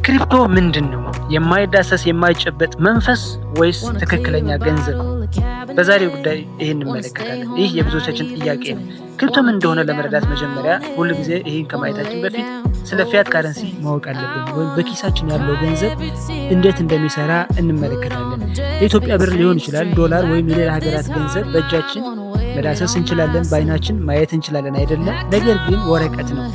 ክሪፕቶ ምንድነው? የማይዳሰስ የማይጨበጥ መንፈስ ወይስ ትክክለኛ ገንዘብ? በዛሬው ጉዳይ ይሄን እንመለከታለን። ይህ የብዙዎቻችን ጥያቄ ነው። ክሪፕቶ ምን እንደሆነ ለመረዳት መጀመሪያ ሁሉ ጊዜ ይሄን ከማየታችን በፊት ስለ ፊያት ካረንሲ ማወቅ አለብን። ወይም በኪሳችን ያለው ገንዘብ እንዴት እንደሚሰራ እንመለከታለን። የኢትዮጵያ ብር ሊሆን ይችላል፣ ዶላር ወይም የሌላ ሀገራት ገንዘብ በእጃችን መዳሰስ እንችላለን፣ በአይናችን ማየት እንችላለን አይደለም። ነገር ግን ወረቀት ነው።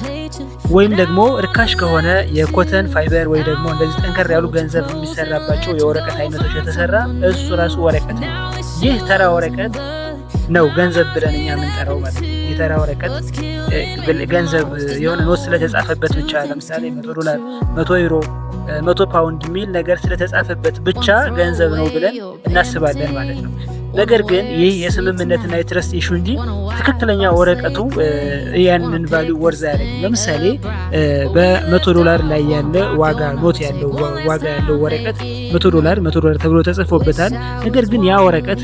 ወይም ደግሞ ርካሽ ከሆነ የኮተን ፋይበር ወይ ደግሞ እንደዚህ ጠንከር ያሉ ገንዘብ የሚሰራባቸው የወረቀት አይነቶች የተሰራ እሱ ራሱ ወረቀት ነው። ይህ ተራ ወረቀት ነው ገንዘብ ብለን እኛ የምንጠራው ማለት ነው። የተራ ወረቀት ገንዘብ የሆነ ኖት ስለተጻፈበት ብቻ ለምሳሌ 100 ዶላር፣ 100 ዩሮ፣ 100 ፓውንድ የሚል ነገር ስለተጻፈበት ብቻ ገንዘብ ነው ብለን እናስባለን ማለት ነው። ነገር ግን ይህ የስምምነትና የትረስት ኢሹ እንጂ ትክክለኛ ወረቀቱ ያንን ቫልዩ ወርዝ ያደርጋል። ለምሳሌ በ100 ዶላር ላይ ያለ ዋጋ ኖት ያለው ዋጋ ያለው ወረቀት 100 ዶላር ተብሎ ተጽፎበታል። ነገር ግን ያ ወረቀት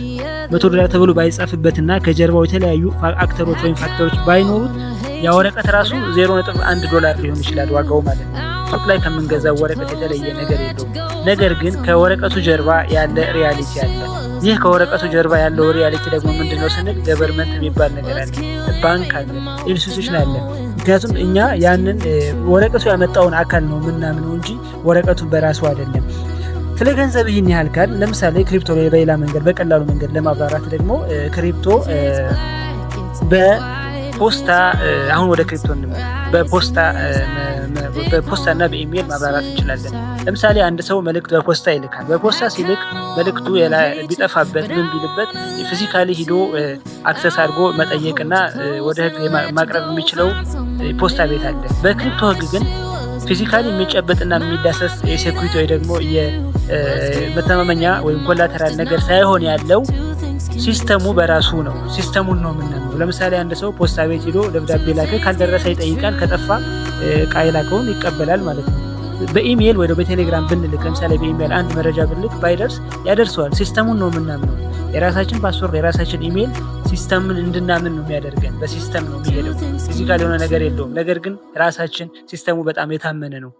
100 ዶላር ተብሎ ባይጻፍበትና ከጀርባው የተለያዩ አክተሮች ወይም ፋክተሮች ባይኖሩት ያ ወረቀት ራሱ 0.1 ዶላር ሊሆን ይችላል ዋጋው ማለት ነው። ሱቅ ላይ ከምንገዛው ወረቀት የተለየ ነገር የለውም። ነገር ግን ከወረቀቱ ጀርባ ያለ ሪያሊቲ አለ። ይህ ከወረቀቱ ጀርባ ያለው ሪያሊቲ ደግሞ ምንድነው ስንል ገቨርንመንት የሚባል ነገር አለ፣ ባንክ አለ፣ ኢንስቲትዩሽን አለ። ምክንያቱም እኛ ያንን ወረቀቱ ያመጣውን አካል ነው ምናምነው እንጂ ወረቀቱ በራሱ አይደለም። ስለ ገንዘብ ይህን ያህል ካል ለምሳሌ ክሪፕቶ በሌላ መንገድ በቀላሉ መንገድ ለማብራራት ደግሞ ክሪፕቶ በፖስታ አሁን ወደ ክሪፕቶ እንመጣ። በፖስታ እና በኢሜል ማብራራት እንችላለን። ለምሳሌ አንድ ሰው መልእክት በፖስታ ይልካል። በፖስታ ሲልክ መልእክቱ ቢጠፋበት ምን ቢልበት ፊዚካሊ ሂዶ አክሰስ አድርጎ መጠየቅና ወደ ሕግ ማቅረብ የሚችለው ፖስታ ቤት አለ። በክሪፕቶ ሕግ ግን ፊዚካሊ የሚጨበጥና የሚዳሰስ የሴኩሪቲ ወይ ደግሞ የመተማመኛ ወይም ኮላተራል ነገር ሳይሆን ያለው ሲስተሙ በራሱ ነው። ሲስተሙን ነው የምናምነው። ለምሳሌ አንድ ሰው ፖስታ ቤት ሄዶ ደብዳቤ ላከ፣ ካልደረሰ ይጠይቃል፣ ከጠፋ ዕቃ የላከውን ይቀበላል ማለት ነው። በኢሜል ወይ በቴሌግራም ብንልክ ለምሳሌ በኢሜል አንድ መረጃ ብንልክ ባይደርስ ያደርሰዋል። ሲስተሙን ነው የምናምነው። የራሳችን ፓስወርድ የራሳችን ኢሜል ሲስተምን እንድናምን ነው የሚያደርገን። በሲስተም ነው የሚሄደው። ፊዚካል የሆነ ነገር የለውም። ነገር ግን ራሳችን ሲስተሙ በጣም የታመነ ነው።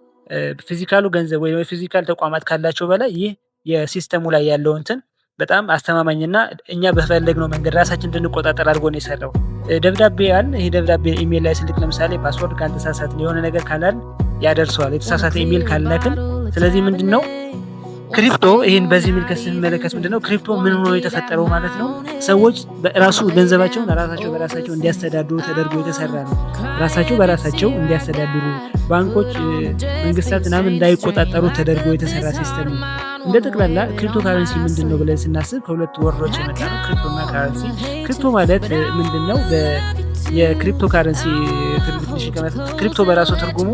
ፊዚካሉ ገንዘብ ወይ ፊዚካል ተቋማት ካላቸው በላይ ይህ የሲስተሙ ላይ ያለው እንትን በጣም አስተማማኝና እኛ በፈለግነው መንገድ ራሳችን እንድንቆጣጠር አድርጎ ነው የሰራው። ደብዳቤ ያለ ይሄ ደብዳቤ ኢሜል ላይ ስልክ ለምሳሌ ፓስወርድ ካልተሳሳተ የሆነ ነገር ካላል ያደርሰዋል፣ የተሳሳተ ኢሜል ካላክን። ስለዚህ ምንድነው ክሪፕቶ ይሄን በዚህ መልኩ ስንመለከት ምንድነው ክሪፕቶ ምን ሆኖ የተፈጠረው ማለት ነው? ሰዎች በራሱ ገንዘባቸውን ራሳቸው በራሳቸው እንዲያስተዳድሩ ተደርጎ የተሰራ ነው። ራሳቸው በራሳቸው እንዲያስተዳድሩ ባንኮች፣ መንግስታት ምናምን እንዳይቆጣጠሩ ተደርጎ የተሰራ ሲስተም ነው። እንደ ጠቅላላ ክሪፕቶ ካረንሲ ምንድነው ብለን ስናስብ ከሁለት ወርዶች የመጣ ነው፣ ክሪፕቶና ካረንሲ። ክሪፕቶ ማለት ምንድነው? የክሪፕቶ ካረንሲ ትርጉም ከመጣ ክሪፕቶ በራሱ ትርጉሙ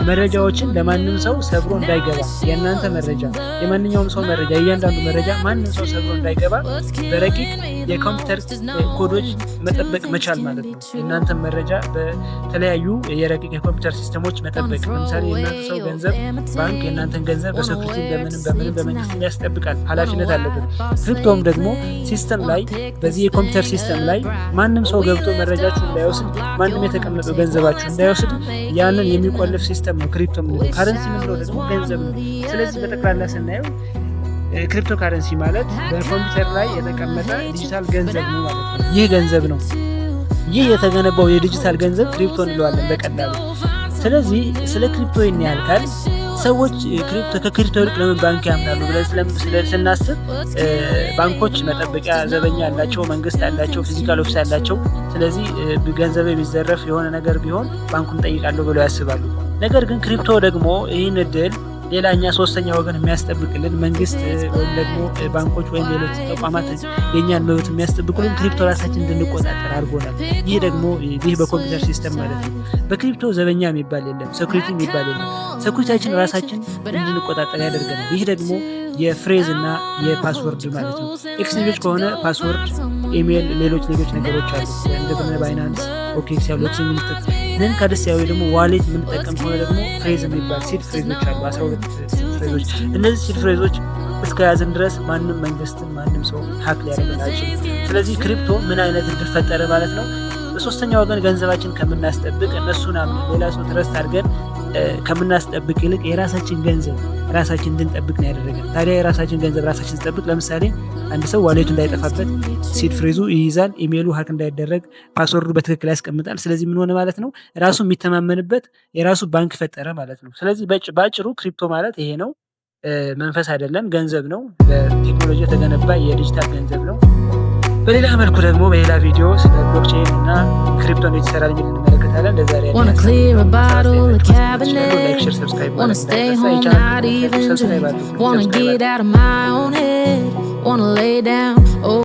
መረጃዎችን ለማንም ሰው ሰብሮ እንዳይገባ፣ የእናንተ መረጃ የማንኛውም ሰው መረጃ እያንዳንዱ መረጃ ማንም ሰው ሰብሮ እንዳይገባ በረቂቅ የኮምፒውተር ኮዶች መጠበቅ መቻል ማለት ነው። የእናንተ መረጃ በተለያዩ የረቂቅ የኮምፒውተር ሲስተሞች መጠበቅ። ለምሳሌ የእናንተ ሰው ገንዘብ ባንክ የእናንተን ገንዘብ በሴኩሪቲ በምንም በመንግስት ያስጠብቃል፣ ኃላፊነት አለበት። ክሪፕቶም ደግሞ ሲስተም ላይ በዚህ የኮምፒውተር ሲስተም ላይ ማንም ሰው ገብቶ መረጃችሁ እንዳይወስድ፣ ማንም የተቀመጠው ገንዘባችሁ እንዳይወስድ ያንን የሚቆልፍ ሲስተም ነው ክሪፕቶ የምንለው። ካረንሲ የምንለው ደግሞ ገንዘብ ነው። ስለዚህ በጠቅላላ ስናየው ክሪፕቶ ካረንሲ ማለት በኮምፒውተር ላይ የተቀመጠ ዲጂታል ገንዘብ ነው ማለት ነው። ይህ ገንዘብ ነው። ይህ የተገነባው የዲጂታል ገንዘብ ክሪፕቶ እንለዋለን በቀላሉ። ስለዚህ ስለ ክሪፕቶ ይህን ያህል ካል ሰዎች ከክሪፕቶ ይልቅ ለምን ባንክ ያምናሉ ብለን ስናስብ ባንኮች መጠበቂያ ዘበኛ ያላቸው፣ መንግስት ያላቸው፣ ፊዚካል ኦፊስ ያላቸው። ስለዚህ ገንዘብ ቢዘረፍ የሆነ ነገር ቢሆን ባንኩን ጠይቃለሁ ብለው ያስባሉ። ነገር ግን ክሪፕቶ ደግሞ ይህን እድል ሌላኛ ሶስተኛ ወገን የሚያስጠብቅልን መንግስት ወይም ደግሞ ባንኮች ወይም ሌሎች ተቋማት የኛን መብት የሚያስጠብቁልን ክሪፕቶ ራሳችን እንድንቆጣጠር አድርጎናል። ይህ ደግሞ ይህ በኮምፒውተር ሲስተም ማለት ነው። በክሪፕቶ ዘበኛ የሚባል የለም፣ ሴኩሪቲ የሚባል የለም። ሴኩሪቲያችን ራሳችን እንድንቆጣጠር ያደርገናል። ይህ ደግሞ የፍሬዝ እና የፓስወርድ ማለት ነው። ኤክስቼንጆች ከሆነ ፓስወርድ፣ ኢሜል፣ ሌሎች ነገሮች አሉ እንደ ባይናንስ፣ ኦኬክስ ያሉት የምንጠቀም ምን ከደስ ያው ደግሞ ዋሌት የምንጠቀም ከሆነ ደግሞ ፍሬዝ የሚባል ሲድ ፍሬዞች አሉ፣ 12 ሲድ ፍሬዞች። እነዚህ ሲድ ፍሬዞች እስከያዝን ድረስ ማንም መንግስትን ማንም ሰው ሀክ ሊያደርገን አይችልም። ስለዚህ ክሪፕቶ ምን አይነት እድል ፈጠረ ማለት ነው? በሶስተኛ ወገን ገንዘባችን ከምናስጠብቅ እነሱን አምነን ሌላ ሰው ትረስት አድርገን ከምናስጠብቅ ይልቅ የራሳችን ገንዘብ ራሳችን እንድንጠብቅ ነው ያደረገን። ታዲያ የራሳችን ገንዘብ ራሳችን ስንጠብቅ ለምሳሌ አንድ ሰው ዋሌቱ እንዳይጠፋበት ሲድ ፍሬዙ ይይዛል፣ ኢሜይሉ ሀክ እንዳይደረግ ፓስወርዱ በትክክል ያስቀምጣል። ስለዚህ ምን ሆነ ማለት ነው? ራሱ የሚተማመንበት የራሱ ባንክ ፈጠረ ማለት ነው። ስለዚህ በአጭሩ ክሪፕቶ ማለት ይሄ ነው። መንፈስ አይደለም፣ ገንዘብ ነው። በቴክኖሎጂ የተገነባ የዲጂታል ገንዘብ ነው። በሌላ መልኩ ደግሞ በሌላ ቪዲዮ ስለ ብሎክቼን እና ክሪፕቶ እንዴት ይሰራል የሚል እንመለከታለን። ለዛሬ ሰብስክራይብ